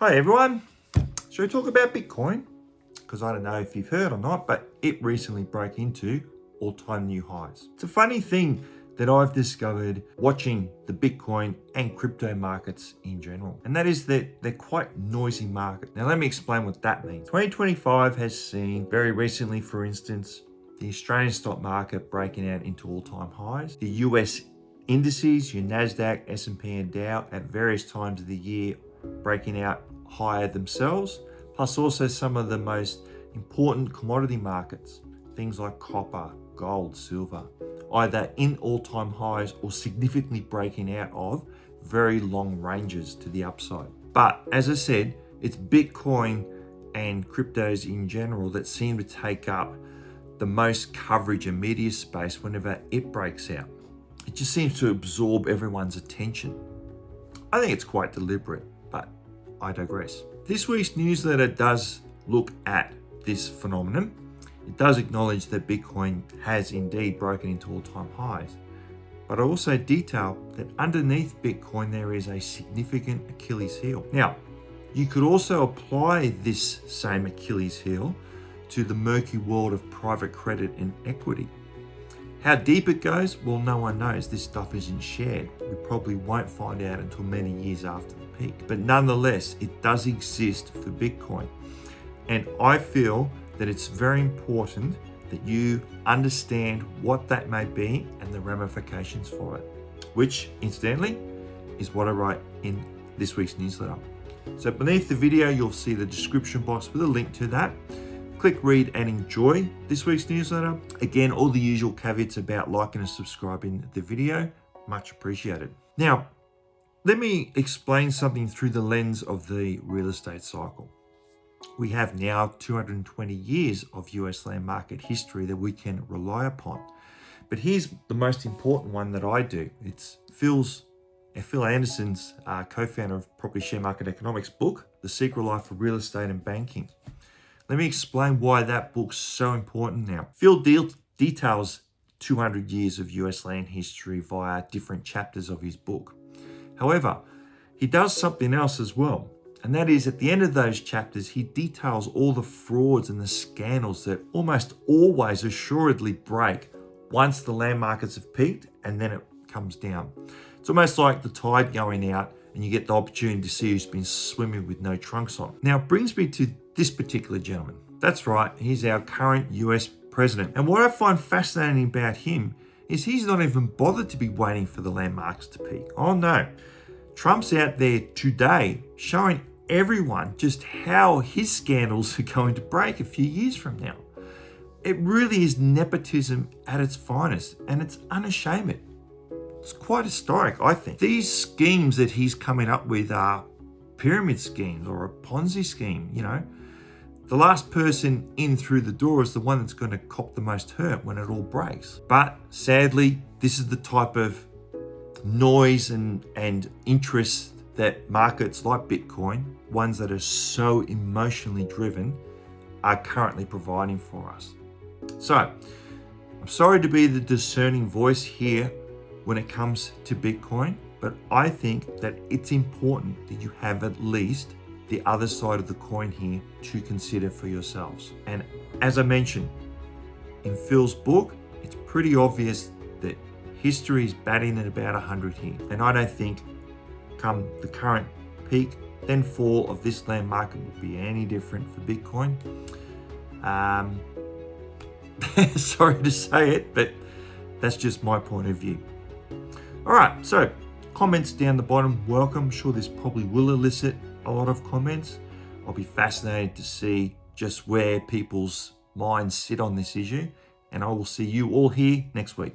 Hi everyone, shall we talk about Bitcoin? Because I don't know if you've heard or not, but it recently broke into all-time new highs. It's a funny thing that I've discovered watching the Bitcoin and crypto markets in general, and that is that they're quite noisy markets. Now let me explain what that means. 2025 has seen very recently, for instance, the Australian stock market breaking out into all-time highs. The US indices, your NASDAQ, S&P and Dow at various times of the year breaking out higher themselves, plus also some of the most important commodity markets, things like copper, gold, silver, either in all-time highs or significantly breaking out of very long ranges to the upside. But as I said, it's Bitcoin and cryptos in general that seem to take up the most coverage and media space whenever it breaks out. It just seems to absorb everyone's attention. I think it's quite deliberate, but I digress. This week's newsletter does look at this phenomenon. It does acknowledge that Bitcoin has indeed broken into all-time highs, but I also detail that underneath Bitcoin there is a significant Achilles heel. Now, you could also apply this same Achilles heel to the murky world of private credit and equity. How deep it goes, well, no one knows. This stuff isn't shared. We probably won't find out until many years after the peak. But nonetheless, it does exist for Bitcoin. And I feel that it's very important that you understand what that may be and the ramifications for it, which incidentally is what I write in this week's newsletter. So beneath the video, you'll see the description box with a link to that. Click, read, and enjoy this week's newsletter. Again, all the usual caveats about liking and subscribing the video, much appreciated. Now, let me explain something through the lens of the real estate cycle. We have now 220 years of US land market history that we can rely upon. But here's the most important one that I do. It's Phil Anderson's co-founder of Property Sharemarket Economics book, The Secret Life of Real Estate and Banking. Let me explain why that book's so important now. Phil details 200 years of US land history via different chapters of his book. However, he does something else as well. And that is, at the end of those chapters, he details all the frauds and the scandals that almost always assuredly break once the land markets have peaked and then it comes down. It's almost like the tide going out and you get the opportunity to see who's been swimming with no trunks on. Now, it brings me to this particular gentleman. That's right, he's our current US president. And what I find fascinating about him is he's not even bothered to be waiting for the land markets to peak. Oh no, Trump's out there today showing everyone just how his scandals are going to break a few years from now. It really is nepotism at its finest, and it's unashamed. It's quite historic, I think. These schemes that he's coming up with are pyramid schemes or a Ponzi scheme, you know. The last person in through the door is the one that's going to cop the most hurt when it all breaks. But sadly, this is the type of noise and interest that markets like Bitcoin, ones that are so emotionally driven, are currently providing for us. So, I'm sorry to be the discerning voice here when it comes to Bitcoin, but I think that it's important that you have at least the other side of the coin here to consider for yourselves. And as I mentioned, in Phil's book, it's pretty obvious that history is batting at about 100 here. And I don't think come the current peak, then fall of this land market will be any different for Bitcoin. Sorry to say it, but that's just my point of view. All right, so comments down the bottom, welcome. I'm sure this probably will elicit a lot of comments. I'll be fascinated to see just where people's minds sit on this issue, and I will see you all here next week.